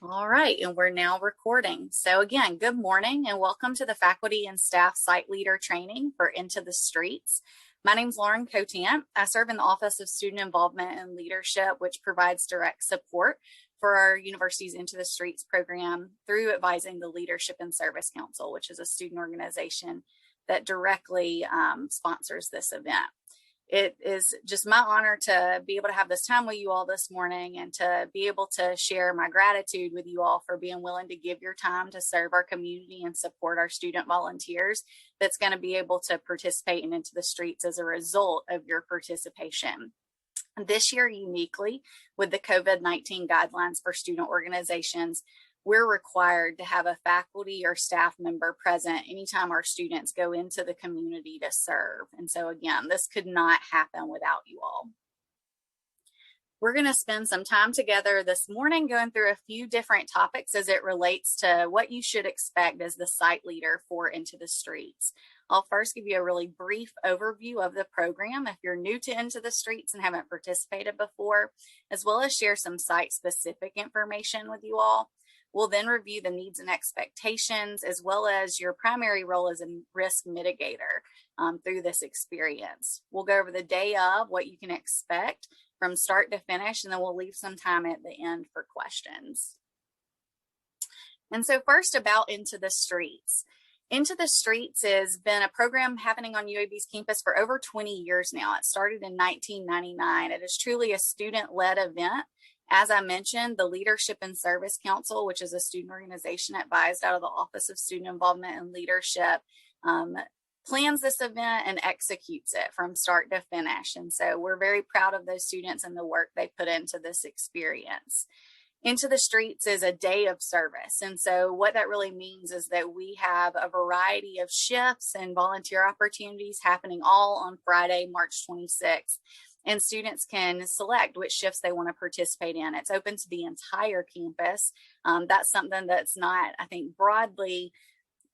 All right, and we're now recording. So again, good morning and welcome to the Faculty and Staff Site Leader Training for Into the Streets. My name is Lauren Cotant. I serve in the Office of Student Involvement and Leadership, which provides direct support for our university's Into the Streets program through advising the Leadership and Service Council, which is a student organization that directly sponsors this event. It is just my honor to be able to have this time with you all this morning and to be able to share my gratitude with you all for being willing to give your time to serve our community and support our student volunteers that's going to be able to participate in Into the Streets as a result of your participation. This year, uniquely, with the COVID-19 guidelines for student organizations, we're required to have a faculty or staff member present anytime our students go into the community to serve. And so again, this could not happen without you all. We're going to spend some time together this morning going through a few different topics as it relates to what you should expect as the site leader for Into the Streets. I'll first give you a really brief overview of the program if you're new to Into the Streets and haven't participated before, as well as share some site-specific information with you all. We'll then review the needs and expectations, as well as your primary role as a risk mitigator through this experience. We'll go over the day of, what you can expect from start to finish, and then we'll leave some time at the end for questions. And so first, about Into the Streets. Into the Streets has been a program happening on UAB's campus for over 20 years now. It started in 1999. It is truly a student-led event. As I mentioned, the Leadership and Service Council, which is a student organization advised out of the Office of Student Involvement and Leadership, plans this event and executes it from start to finish. And so we're very proud of those students and the work they put into this experience. Into the Streets is a day of service. And so what that really means is that we have a variety of shifts and volunteer opportunities happening all on Friday, March 26th. And students can select which shifts they want to participate in. It's open to the entire campus. That's something that's not, I think, broadly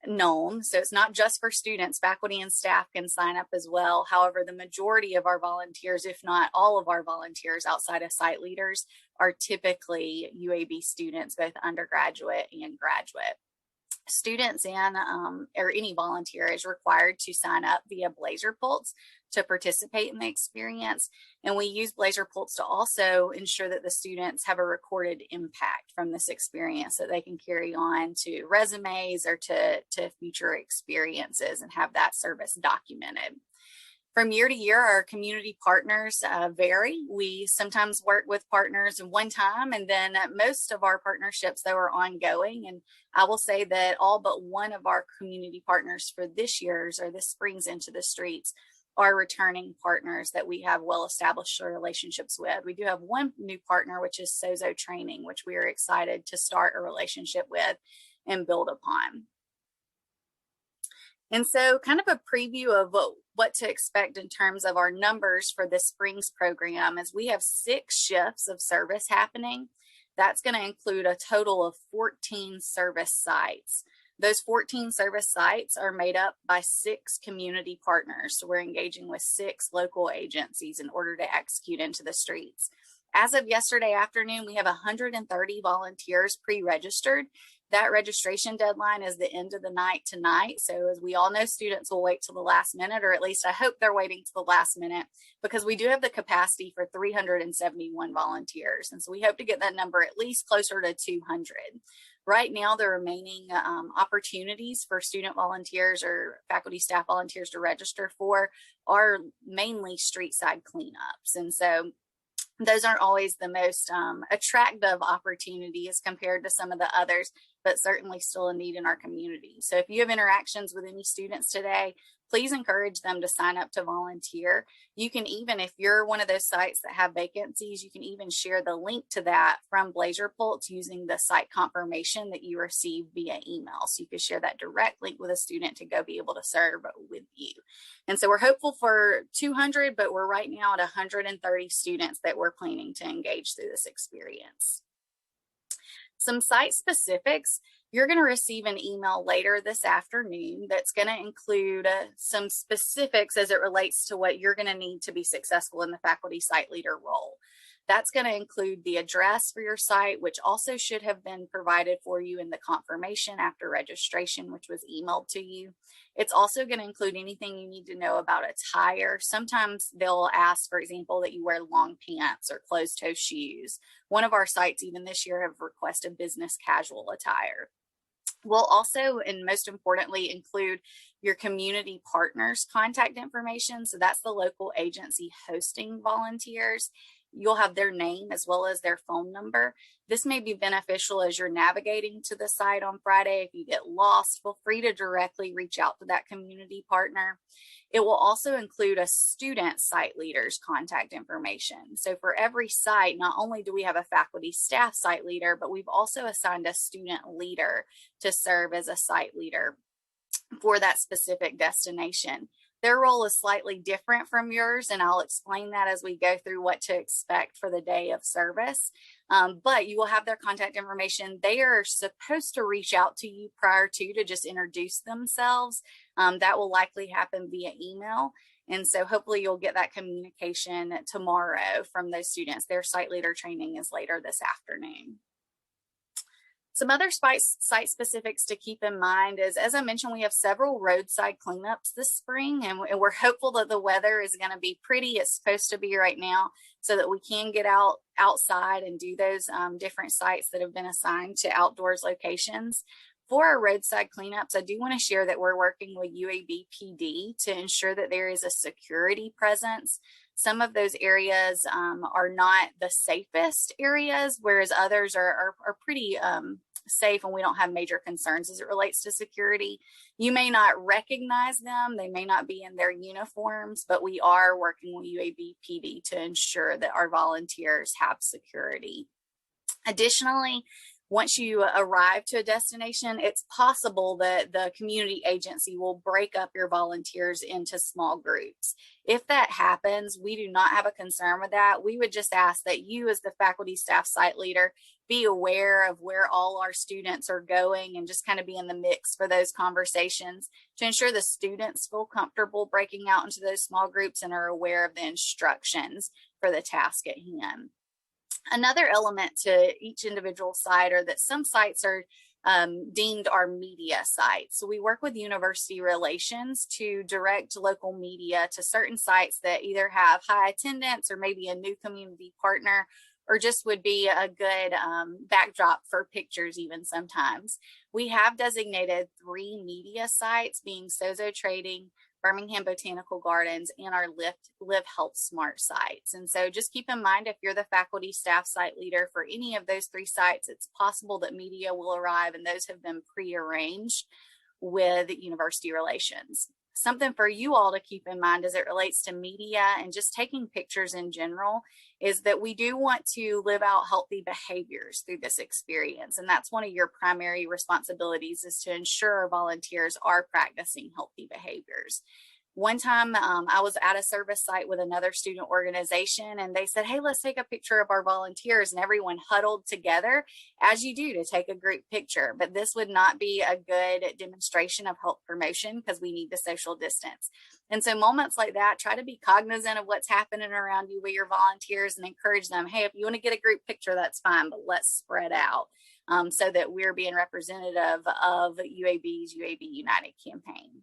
known. So it's not just for students. Faculty and staff can sign up as well. However, the majority of our volunteers, if not all of our volunteers outside of site leaders, are typically UAB students, both undergraduate and graduate. Students and or any volunteer is required to sign up via Blazer Pulse to participate in the experience. And we use Blazer Pulse to also ensure that the students have a recorded impact from this experience that they can carry on to resumes or to future experiences and have that service documented. From year to year, our community partners vary. We sometimes work with partners one time, and then most of our partnerships, though, are ongoing. And I will say that all but one of our community partners for this year's or this spring's Into the Streets are returning partners that we have well-established relationships with. We do have one new partner, which is Sozo Training, which we are excited to start a relationship with and build upon. And so kind of a preview of what to expect in terms of our numbers for this spring's program is we have 6 shifts of service happening. That's going to include a total of 14 service sites. Those 14 service sites are made up by 6 community partners. So we're engaging with 6 local agencies in order to execute Into the Streets. As of yesterday afternoon, we have 130 volunteers pre-registered. That registration deadline is the end of the night tonight. So as we all know, students will wait till the last minute, or at least I hope they're waiting to the last minute, because we do have the capacity for 371 volunteers. And so we hope to get that number at least closer to 200. Right now, the remaining opportunities for student volunteers or faculty staff volunteers to register for are mainly street side cleanups. And so those aren't always the most attractive opportunities compared to some of the others, but certainly still a need in our community. So if you have interactions with any students today, please encourage them to sign up to volunteer. You can even, if you're one of those sites that have vacancies, you can even share the link to that from Blazer Pulse using the site confirmation that you received via email. So you can share that direct link with a student to go be able to serve with you. And so we're hopeful for 200, but we're right now at 130 students that we're planning to engage through this experience. Some site specifics. You're going to receive an email later this afternoon that's going to include some specifics as it relates to what you're going to need to be successful in the faculty site leader role. That's going to include the address for your site, which also should have been provided for you in the confirmation after registration, which was emailed to you. It's also going to include anything you need to know about attire. Sometimes they'll ask, for example, that you wear long pants or closed-toe shoes. One of our sites, even this year, have requested business casual attire. We'll also, and most importantly, include your community partners' contact information. So that's the local agency hosting volunteers. You'll have their name as well as their phone number. This may be beneficial as you're navigating to the site on Friday. If you get lost, feel free to directly reach out to that community partner. It will also include a student site leader's contact information. So for every site, not only do we have a faculty staff site leader, but we've also assigned a student leader to serve as a site leader for that specific destination. Their role is slightly different from yours, and I'll explain that as we go through what to expect for the day of service. But you will have their contact information. They are supposed to reach out to you prior to just introduce themselves. That will likely happen via email. And so hopefully you'll get that communication tomorrow from those students. Their site leader training is later this afternoon. Some other site specifics to keep in mind is, as I mentioned, we have several roadside cleanups this spring, and we're hopeful that the weather is going to be pretty. It's supposed to be right now, so that we can get outside and do those different sites that have been assigned to outdoors locations. For our roadside cleanups, I do want to share that we're working with UAB PD to ensure that there is a security presence. Some of those areas are not the safest areas, whereas others are pretty safe, and we don't have major concerns as it relates to security. You may not recognize them. They may not be in their uniforms, but we are working with UAB PD to ensure that our volunteers have security. Additionally, once you arrive to a destination, it's possible that the community agency will break up your volunteers into small groups. If that happens, we do not have a concern with that. We would just ask that you, as the faculty staff site leader, be aware of where all our students are going and just kind of be in the mix for those conversations to ensure the students feel comfortable breaking out into those small groups and are aware of the instructions for the task at hand. Another element to each individual site are that some sites are deemed our media sites. So we work with university relations to direct local media to certain sites that either have high attendance or maybe a new community partner, or just would be a good backdrop for pictures even sometimes. We have designated 3 media sites, being Sozo Trading, Birmingham Botanical Gardens, and our Live Health Smart sites. And so just keep in mind, if you're the faculty staff site leader for any of those 3 sites, it's possible that media will arrive, and those have been pre-arranged with university relations. Something for you all to keep in mind as it relates to media and just taking pictures in general is that we do want to live out healthy behaviors through this experience. And that's one of your primary responsibilities, is to ensure our volunteers are practicing healthy behaviors. One time I was at a service site with another student organization, and they said, hey, let's take a picture of our volunteers, and everyone huddled together, as you do, to take a group picture. But this would not be a good demonstration of health promotion because we need the social distance. And so moments like that, try to be cognizant of what's happening around you with your volunteers and encourage them, hey, if you want to get a group picture, that's fine, but let's spread out so that we're being representative of UAB's UAB United campaign.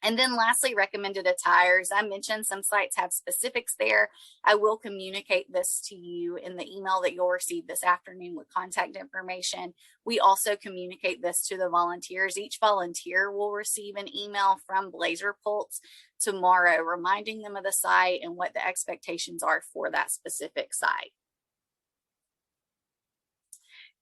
And then lastly, recommended attires. I mentioned some sites have specifics there. I will communicate this to you in the email that you'll receive this afternoon with contact information. We also communicate this to the volunteers. Each volunteer will receive an email from Blazer Pulse tomorrow reminding them of the site and what the expectations are for that specific site.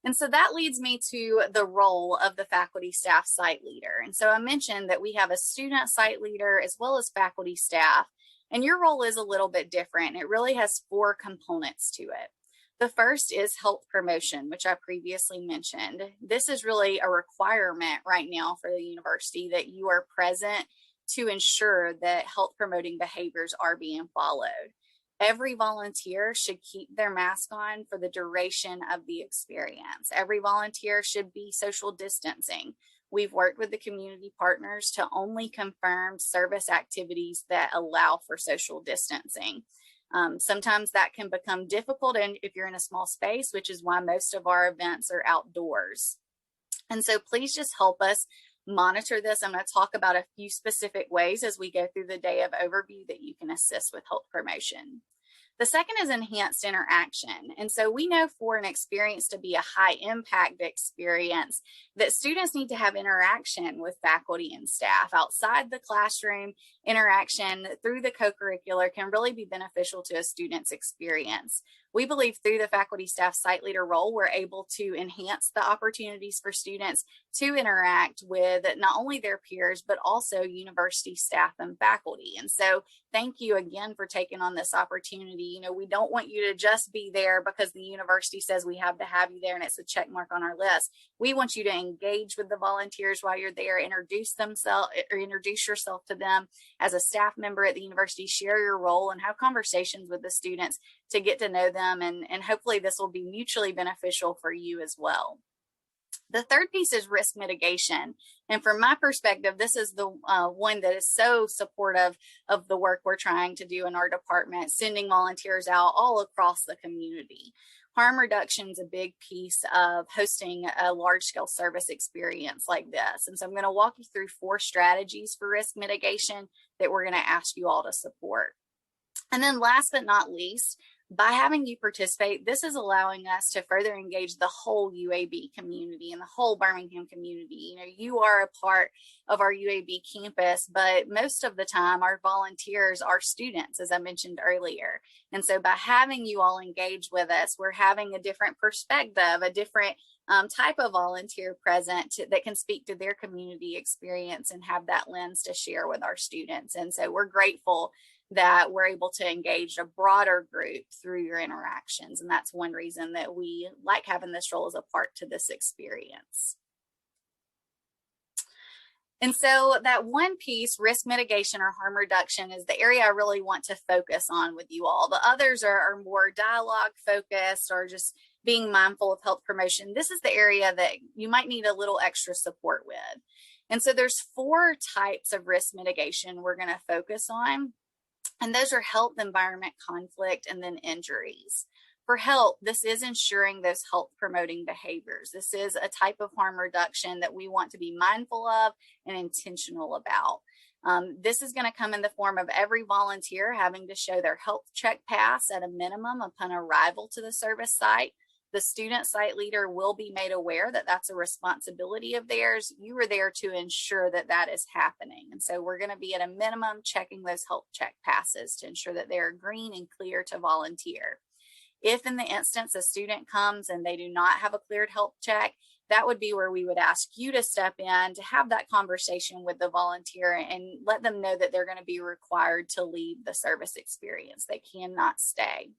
And so that leads me to the role of the faculty staff site leader. And so I mentioned that we have a student site leader as well as faculty staff, and your role is a little bit different. It really has 4 components to it. The first is health promotion, which I previously mentioned. This is really a requirement right now for the university that you are present to ensure that health promoting behaviors are being followed. Every volunteer should keep their mask on for the duration of the experience. Every volunteer should be social distancing. We've worked with the community partners to only confirm service activities that allow for social distancing. Sometimes that can become difficult and if you're in a small space, which is why most of our events are outdoors. And so please just help us monitor this. I'm going to talk about a few specific ways as we go through the day of overview that you can assist with health promotion. The second is enhanced interaction. And so we know for an experience to be a high impact experience that students need to have interaction with faculty and staff outside the classroom. Interaction through the co-curricular can really be beneficial to a student's experience. We believe through the faculty staff site leader role, we're able to enhance the opportunities for students to interact with not only their peers, but also university staff and faculty. And so thank you again for taking on this opportunity. You know, we don't want you to just be there because the university says we have to have you there and it's a check mark on our list. We want you to engage with the volunteers while you're there, introduce yourself to them as a staff member at the university, share your role and have conversations with the students to get to know them. And hopefully this will be mutually beneficial for you as well. The third piece is risk mitigation. And from my perspective, this is the one that is so supportive of the work we're trying to do in our department, sending volunteers out all across the community. Harm reduction is a big piece of hosting a large-scale service experience like this. And so I'm going to walk you through 4 strategies for risk mitigation that we're going to ask you all to support. And then last but not least, by having you participate, this is allowing us to further engage the whole UAB community and the whole Birmingham community. You know, you are a part of our UAB campus, but most of the time our volunteers are students, as I mentioned earlier. And so by having you all engage with us, we're having a different perspective, a different type of volunteer present that can speak to their community experience and have that lens to share with our students. And so we're grateful that we're able to engage a broader group through your interactions. And that's one reason that we like having this role as a part to this experience. And so that one piece, risk mitigation or harm reduction, is the area I really want to focus on with you all. The others are more dialogue focused or just being mindful of health promotion. This is the area that you might need a little extra support with. And so there's 4 types of risk mitigation we're going to focus on. And those are health, environment, conflict, and then injuries. For health, this is ensuring those health promoting behaviors. This is a type of harm reduction that we want to be mindful of and intentional about. This is going to come in the form of every volunteer having to show their health check pass at a minimum upon arrival to the service site. The student site leader will be made aware that that's a responsibility of theirs. You are there to ensure that that is happening. And so we're going to be at a minimum checking those health check passes to ensure that they're green and clear to volunteer. If in the instance a student comes and they do not have a cleared health check, that would be where we would ask you to step in to have that conversation with the volunteer and let them know that they're going to be required to leave the service experience. They cannot stay.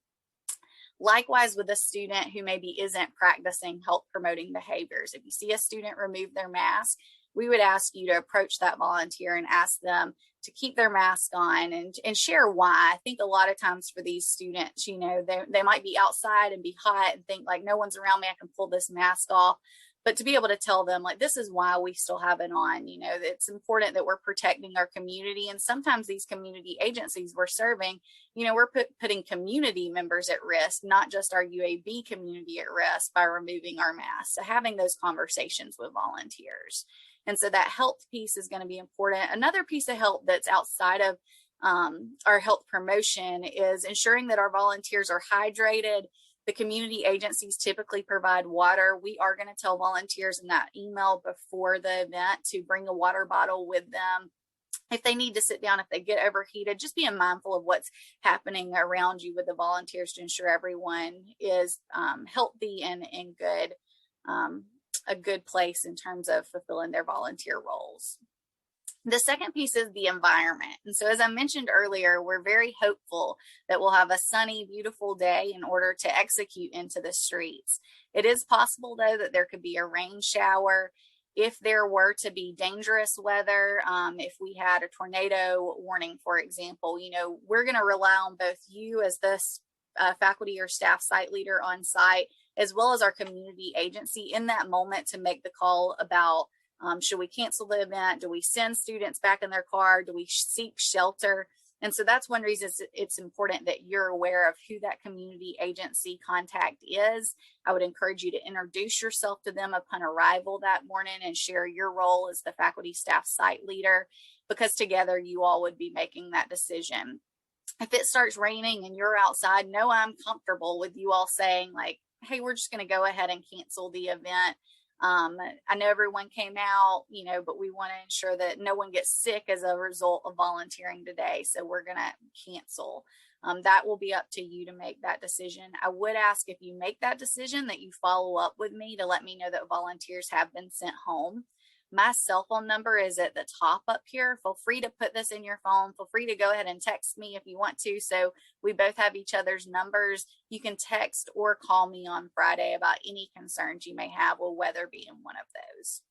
Likewise, with a student who maybe isn't practicing health promoting behaviors, if you see a student remove their mask, we would ask you to approach that volunteer and ask them to keep their mask on and share why. I think a lot of times for these students, you know, they might be outside and be hot and think like, no one's around me, I can pull this mask off. But to be able to tell them, like, this is why we still have it on, you know, it's important that we're protecting our community. And sometimes these community agencies we're serving, you know, we're putting community members at risk, not just our UAB community at risk by removing our masks. So having those conversations with volunteers. And so that health piece is going to be important. Another piece of health that's outside of our health promotion is ensuring that our volunteers are hydrated. The community agencies typically provide water. We are going to tell volunteers in that email before the event to bring a water bottle with them. If they need to sit down, if they get overheated, just being mindful of what's happening around you with the volunteers to ensure everyone is healthy and in a good place in terms of fulfilling their volunteer roles. The second piece is the environment. And so as I mentioned earlier, we're very hopeful that we'll have a sunny, beautiful day in order to execute into the streets. It is possible, though, that there could be a rain shower. If there were to be dangerous weather, if we had a tornado warning, for example, you know, we're going to rely on both you as the faculty or staff site leader on site, as well as our community agency in that moment to make the call about should we cancel the event? Do we send students back in their car? Do we seek shelter? And so that's one reason it's important that you're aware of who that community agency contact is. I would encourage you to introduce yourself to them upon arrival that morning and share your role as the faculty staff site leader, because together you all would be making that decision. If it starts raining and you're outside, know I'm comfortable with you all saying like, hey, we're just going to go ahead and cancel the event. I know everyone came out, but we want to ensure that no one gets sick as a result of volunteering today. So we're going to cancel. That will be up to you to make that decision. I would ask, if you make that decision, that you follow up with me to let me know that volunteers have been sent home. My cell phone number is at the top up here. Feel free to put this in your phone. Feel free to go ahead and text me if you want to. So we both have each other's numbers. You can text or call me on Friday about any concerns you may have with weather being one of those.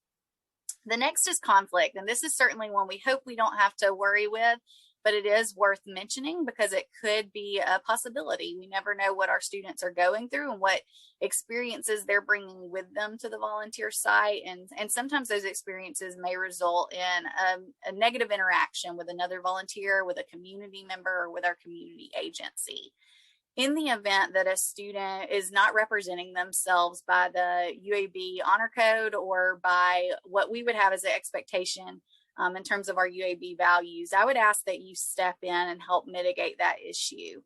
The next is conflict. And this is certainly one we hope we don't have to worry with, but it is worth mentioning because it could be a possibility. We never know what our students are going through and what experiences they're bringing with them to the volunteer site. And sometimes those experiences may result in a negative interaction with another volunteer, with a community member, or with our community agency. In the event that a student is not representing themselves by the UAB honor code or by what we would have as an expectation in terms of our UAB values, I would ask that you step in and help mitigate that issue.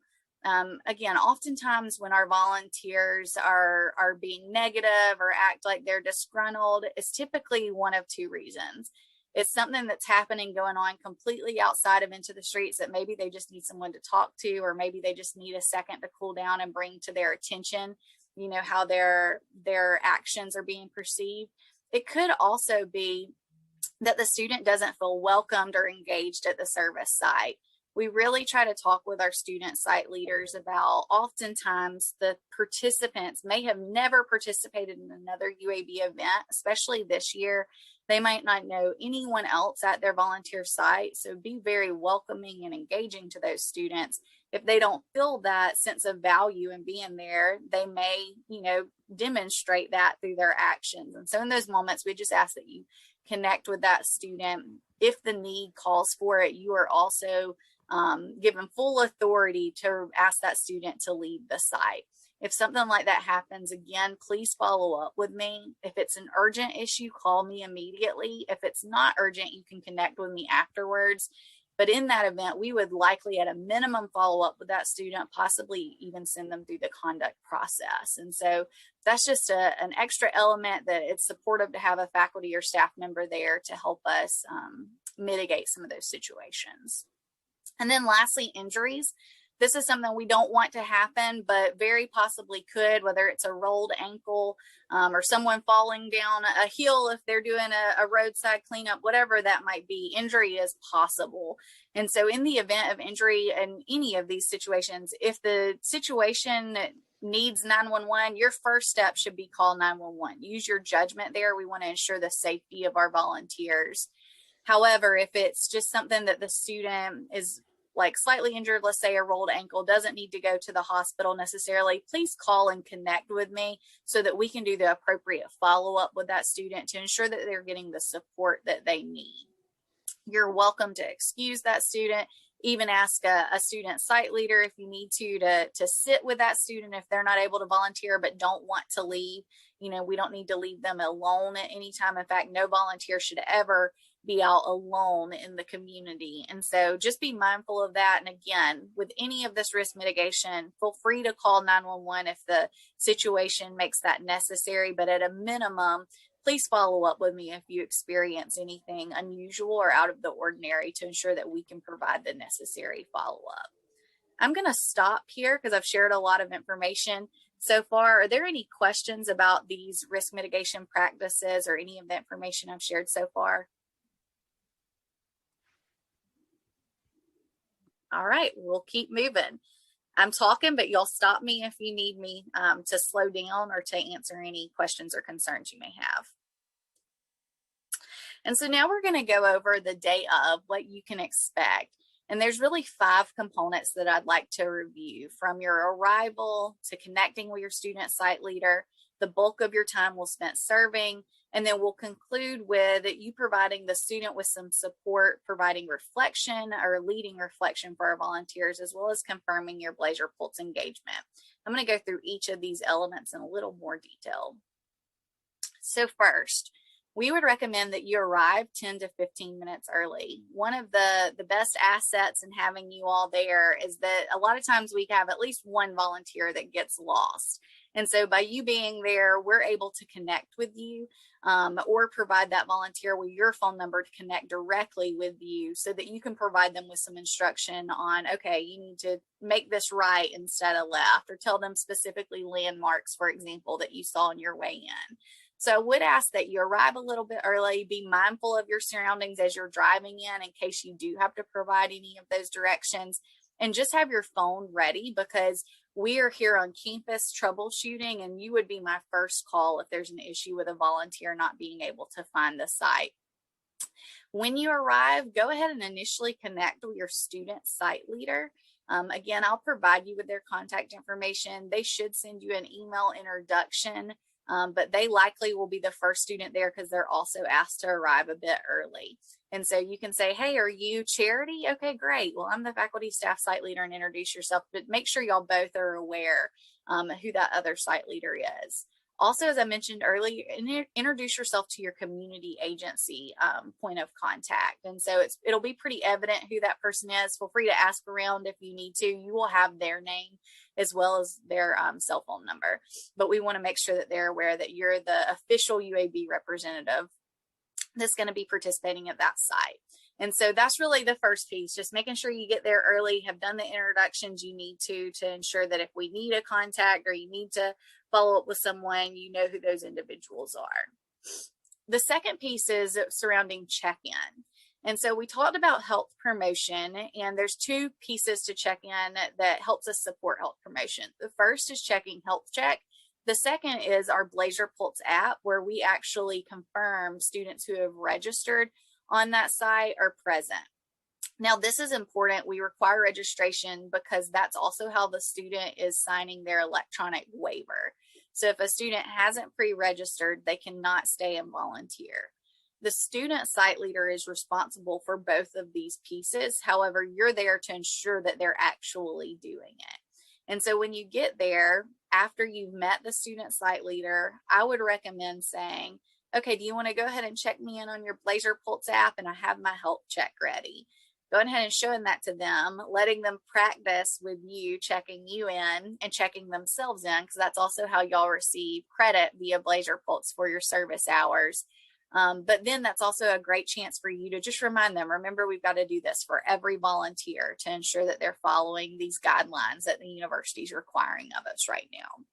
Again, oftentimes when our volunteers are being negative or act like they're disgruntled, it's typically one of two reasons. It's something that's happening, going on completely outside of Into the Streets, that maybe they just need someone to talk to, or maybe they just need a second to cool down and bring to their attention, how their actions are being perceived. It could also be that the student doesn't feel welcomed or engaged at the service site. We really try to talk with our student site leaders about, oftentimes the participants may have never participated in another UAB event, especially this year. They might not know anyone else at their volunteer site. So be very welcoming and engaging to those students. If they don't feel that sense of value in being there, they may, demonstrate that through their actions. And so in those moments, we just ask that you connect with that student. If the need calls for it, you are also given full authority to ask that student to leave the site. If something like that happens again, please follow up with me. If it's an urgent issue, call me immediately. If it's not urgent, you can connect with me afterwards. But in that event, we would likely at a minimum follow up with that student, possibly even send them through the conduct process. And so that's just an extra element that it's supportive to have a faculty or staff member there to help us mitigate some of those situations. And then lastly, injuries. This is something we don't want to happen, but very possibly could, whether it's a rolled ankle or someone falling down a hill if they're doing a roadside cleanup, whatever that might be. Injury is possible. And so in the event of injury in any of these situations, if the situation needs 911, your first step should be call 911. Use your judgment there. We want to ensure the safety of our volunteers. However, if it's just something that the student is like slightly injured, let's say a rolled ankle, doesn't need to go to the hospital necessarily, please call and connect with me so that we can do the appropriate follow-up with that student to ensure that they're getting the support that they need. You're welcome to excuse that student, even ask a student site leader if you need to sit with that student if they're not able to volunteer but don't want to leave. We don't need to leave them alone at any time. In fact, no volunteer should ever be out alone in the community. And so just be mindful of that. And again, with any of this risk mitigation, feel free to call 911 if the situation makes that necessary. But at a minimum, please follow up with me if you experience anything unusual or out of the ordinary to ensure that we can provide the necessary follow-up. I'm going to stop here because I've shared a lot of information so far. Are there any questions about these risk mitigation practices or any of the information I've shared so far? All right, we'll keep moving. I'm talking, but you'll stop me if you need me to slow down or to answer any questions or concerns you may have. And so now we're going to go over the day of, what you can expect. And there's really 5 components that I'd like to review, from your arrival to connecting with your student site leader. The bulk of your time will spent serving, And then we'll conclude with you providing the student with some support, providing reflection or leading reflection for our volunteers, as well as confirming your Blazer Pulse engagement. I'm going to go through each of these elements in a little more detail. So first, we would recommend that you arrive 10 to 15 minutes early. One of the best assets in having you all there is that a lot of times we have at least one volunteer that gets lost. And so by you being there, we're able to connect with you or provide that volunteer with your phone number to connect directly with you so that you can provide them with some instruction on, okay, you need to make this right instead of left, or tell them specifically landmarks, for example, that you saw on your way in. So I would ask that you arrive a little bit early, be mindful of your surroundings as you're driving in case you do have to provide any of those directions, and just have your phone ready because we are here on campus troubleshooting, and you would be my first call if there's an issue with a volunteer not being able to find the site. When you arrive, go ahead and initially connect with your student site leader. Again, I'll provide you with their contact information. They should send you an email introduction. But they likely will be the first student there because they're also asked to arrive a bit early. And so you can say, hey, are you Charity? Okay, great. Well, I'm the faculty staff site leader, and introduce yourself, but make sure y'all both are aware who that other site leader is. Also, as I mentioned earlier, introduce yourself to your community agency point of contact. And so it'll be pretty evident who that person is. Feel free to ask around if you need to. You will have their name as well as their cell phone number. But we want to make sure that they're aware that you're the official UAB representative that's going to be participating at that site. And so that's really the first piece, just making sure you get there early, have done the introductions you need to ensure that if we need a contact or you need to follow up with someone, you know who those individuals are. The second piece is surrounding check-in. And so we talked about health promotion, and there's two pieces to check in that helps us support health promotion. The first is checking health check. The second is our Blazer Pulse app, where we actually confirm students who have registered on that site are present. Now, this is important. We require registration because that's also how the student is signing their electronic waiver. So if a student hasn't pre-registered, they cannot stay and volunteer. The student site leader is responsible for both of these pieces. However, you're there to ensure that they're actually doing it. And so when you get there, after you've met the student site leader, I would recommend saying, okay, do you want to go ahead and check me in on your Blazer Pulse app? And I have my health check ready. Going ahead and showing that to them, letting them practice with you, checking you in and checking themselves in, because that's also how y'all receive credit via Blazer Pulse for your service hours. But then that's also a great chance for you to just remind them, remember, we've got to do this for every volunteer to ensure that they're following these guidelines that the university is requiring of us right now.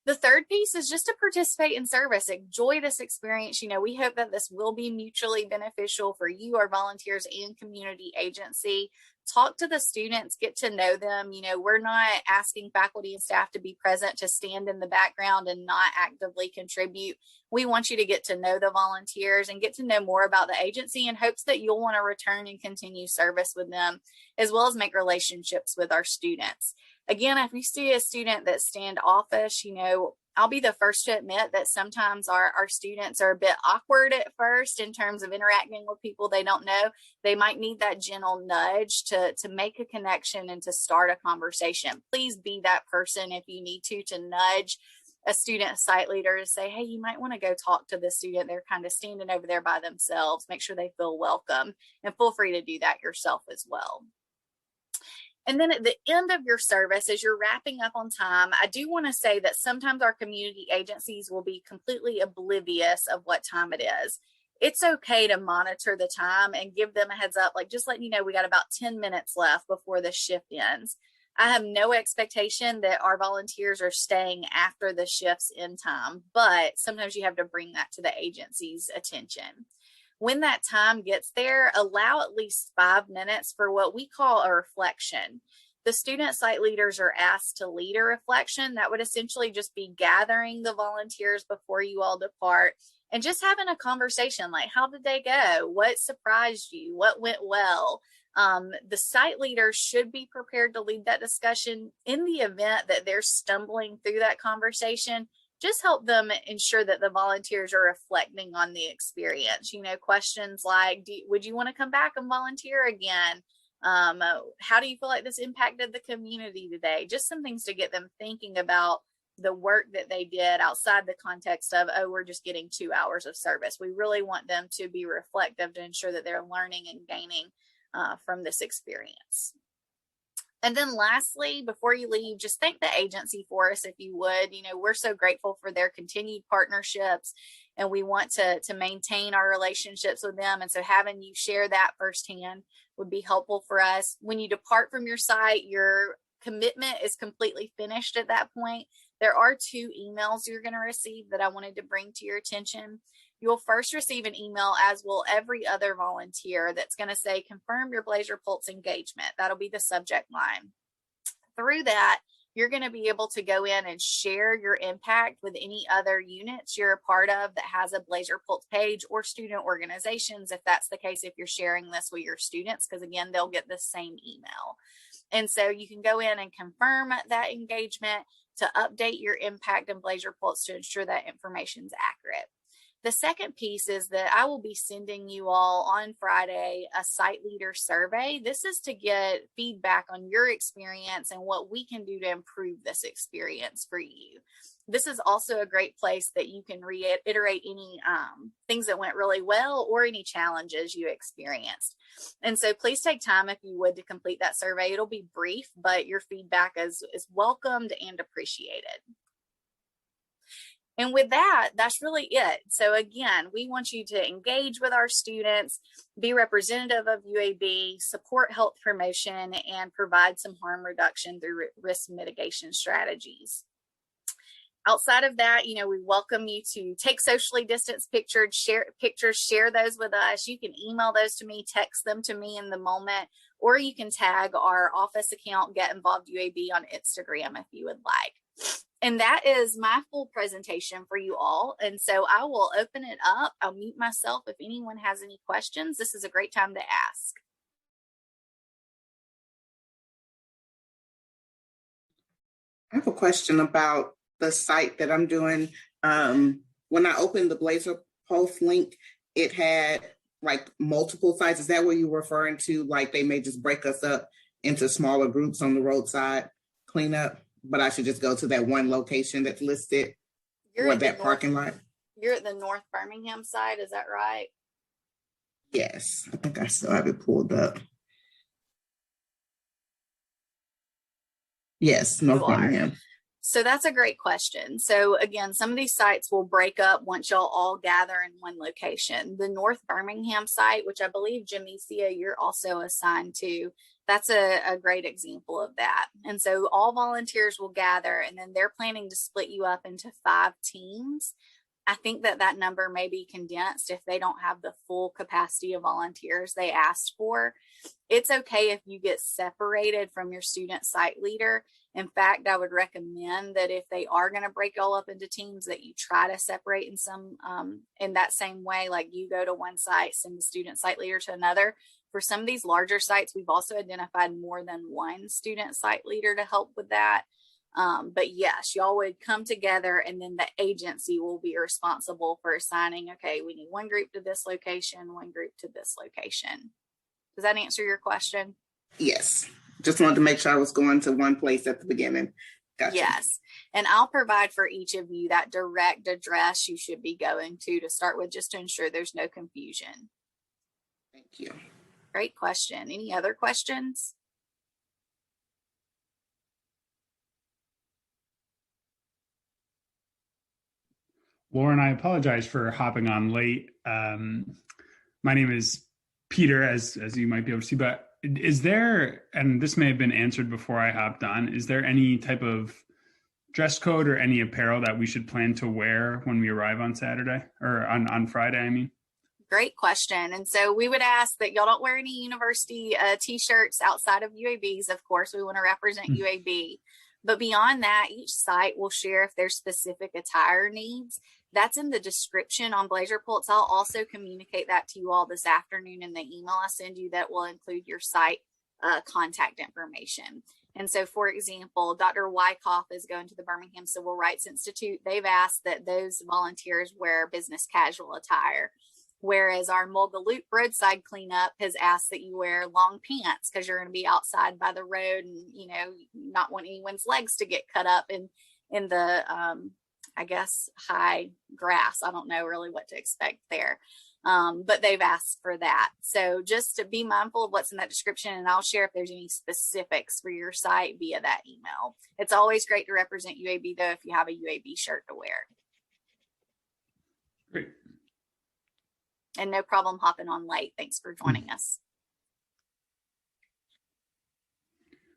The third piece is just to participate in service. Enjoy this experience. We hope that this will be mutually beneficial for you, our volunteers, and community agency. Talk to the students, get to know them. We're not asking faculty and staff to be present to stand in the background and not actively contribute. We want you to get to know the volunteers and get to know more about the agency in hopes that you'll want to return and continue service with them, as well as make relationships with our students. Again, if you see a student that's standoffish, I'll be the first to admit that sometimes our students are a bit awkward at first in terms of interacting with people they don't know. They might need that gentle nudge to make a connection and to start a conversation. Please be that person if you need to nudge a student site leader to say, hey, you might want to go talk to the student. They're kind of standing over there by themselves. Make sure they feel welcome, and feel free to do that yourself as well. And then at the end of your service, as you're wrapping up on time, I do want to say that sometimes our community agencies will be completely oblivious of what time it is. It's okay to monitor the time and give them a heads up, like just letting you know we got about 10 minutes left before the shift ends. I have no expectation that our volunteers are staying after the shift's end time, but sometimes you have to bring that to the agency's attention. When that time gets there, allow at least 5 minutes for what we call a reflection. The student site leaders are asked to lead a reflection. That would essentially just be gathering the volunteers before you all depart and just having a conversation like, how did they go? What surprised you? What went well? The site leader should be prepared to lead that discussion. In the event that they're stumbling through that conversation, just help them ensure that the volunteers are reflecting on the experience. Questions like, would you want to come back and volunteer again? How do you feel like this impacted the community today? Just some things to get them thinking about the work that they did outside the context of, oh, we're just getting 2 hours of service. We really want them to be reflective to ensure that they're learning and gaining from this experience. And then lastly, before you leave, just thank the agency for us, if you would. We're so grateful for their continued partnerships, and we want to maintain our relationships with them. And so having you share that firsthand would be helpful for us. When you depart from your site, your commitment is completely finished at that point. There are 2 emails you're going to receive that I wanted to bring to your attention. You'll first receive an email, as will every other volunteer, that's going to say, confirm your Blazer Pulse engagement. That'll be the subject line. Through that, you're going to be able to go in and share your impact with any other units you're a part of that has a Blazer Pulse page, or student organizations, if that's the case, if you're sharing this with your students, because again, they'll get the same email. And so you can go in and confirm that engagement to update your impact in Blazer Pulse to ensure that information is accurate. The second piece is that I will be sending you all on Friday a site leader survey. This is to get feedback on your experience and what we can do to improve this experience for you. This is also a great place that you can reiterate any things that went really well or any challenges you experienced. And so please take time, if you would, to complete that survey. It'll be brief, but your feedback is welcomed and appreciated. And with that, that's really it. So again, we want you to engage with our students, be representative of UAB, support health promotion, and provide some harm reduction through risk mitigation strategies. Outside of that, we welcome you to take socially distanced pictures, share those with us. You can email those to me, text them to me in the moment, or you can tag our office account, Get Involved UAB, on Instagram if you would like. And that is my full presentation for you all. And so I will open it up. I'll mute myself if anyone has any questions. This is a great time to ask. I have a question about the site that I'm doing. When I opened the Blazer Pulse link, it had like multiple sites. Is that what you were referring to? Like they may just break us up into smaller groups on the roadside cleanup, but I should just go to that one location that's listed, or that parking lot? You're at the North Birmingham side, is that right? Yes, I think I still have it pulled up. Yes, North Birmingham. So that's a great question. So again, some of these sites will break up once y'all all gather in one location. The North Birmingham site, which I believe, Jamesia, you're also assigned to, that's a great example of that. And so all volunteers will gather, and then they're planning to split you up into 5 teams. I think that number may be condensed if they don't have the full capacity of volunteers they asked for. It's okay if you get separated from your student site leader. In fact, I would recommend that if they are going to break y'all up into teams, that you try to separate in that same way, like you go to one site, send the student site leader to another. For some of these larger sites, we've also identified more than one student site leader to help with that. But yes, y'all would come together, and then the agency will be responsible for assigning, okay, we need one group to this location, one group to this location. Does that answer your question? Yes. Just wanted to make sure I was going to one place at the beginning. Gotcha. Yes. And I'll provide for each of you that direct address you should be going to start with, just to ensure there's no confusion. Thank you. Great question. Any other questions? Lauren, I apologize for hopping on late. My name is Peter, as you might be able to see, but is there, and this may have been answered before I hopped on, is there any type of dress code or any apparel that we should plan to wear when we arrive on Saturday, or on Friday, I mean? Great question. And so we would ask that y'all don't wear any university t-shirts outside of UAB's. Of course, we want to represent UAB. But beyond that, each site will share if there's specific attire needs. That's in the description on Blazer Pulse. I'll also communicate that to you all this afternoon in the email I send you that will include your site contact information. And so, for example, Dr. Wyckoff is going to the Birmingham Civil Rights Institute. They've asked that those volunteers wear business casual attire. Whereas our Mulga Loop roadside cleanup has asked that you wear long pants because you're going to be outside by the road and, you know, not want anyone's legs to get cut up in the, I guess, high grass. I don't know really what to expect there. But they've asked for that. So just to be mindful of what's in that description, and I'll share if there's any specifics for your site via that email. It's always great to represent UAB, though, if you have a UAB shirt to wear. Great. And no problem hopping on late. Thanks for joining us.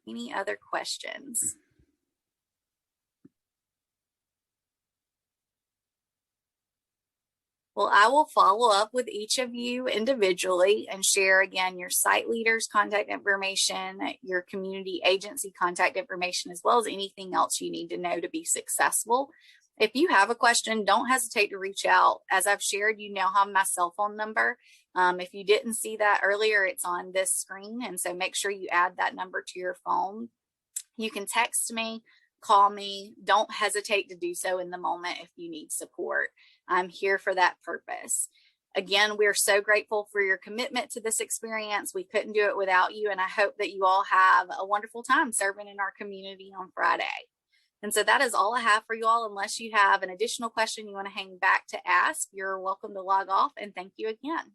Any other questions? Well, I will follow up with each of you individually and share again your site leader's contact information, your community agency contact information, as well as anything else you need to know to be successful. If you have a question, don't hesitate to reach out. As I've shared, you now have my cell phone number. If you didn't see that earlier, it's on this screen. And so make sure you add that number to your phone. You can text me, call me. Don't hesitate to do so in the moment if you need support. I'm here for that purpose. Again, we're so grateful for your commitment to this experience. We couldn't do it without you. And I hope that you all have a wonderful time serving in our community on Friday. And so that is all I have for you all. Unless you have an additional question you want to hang back to ask, you're welcome to log off. And thank you again.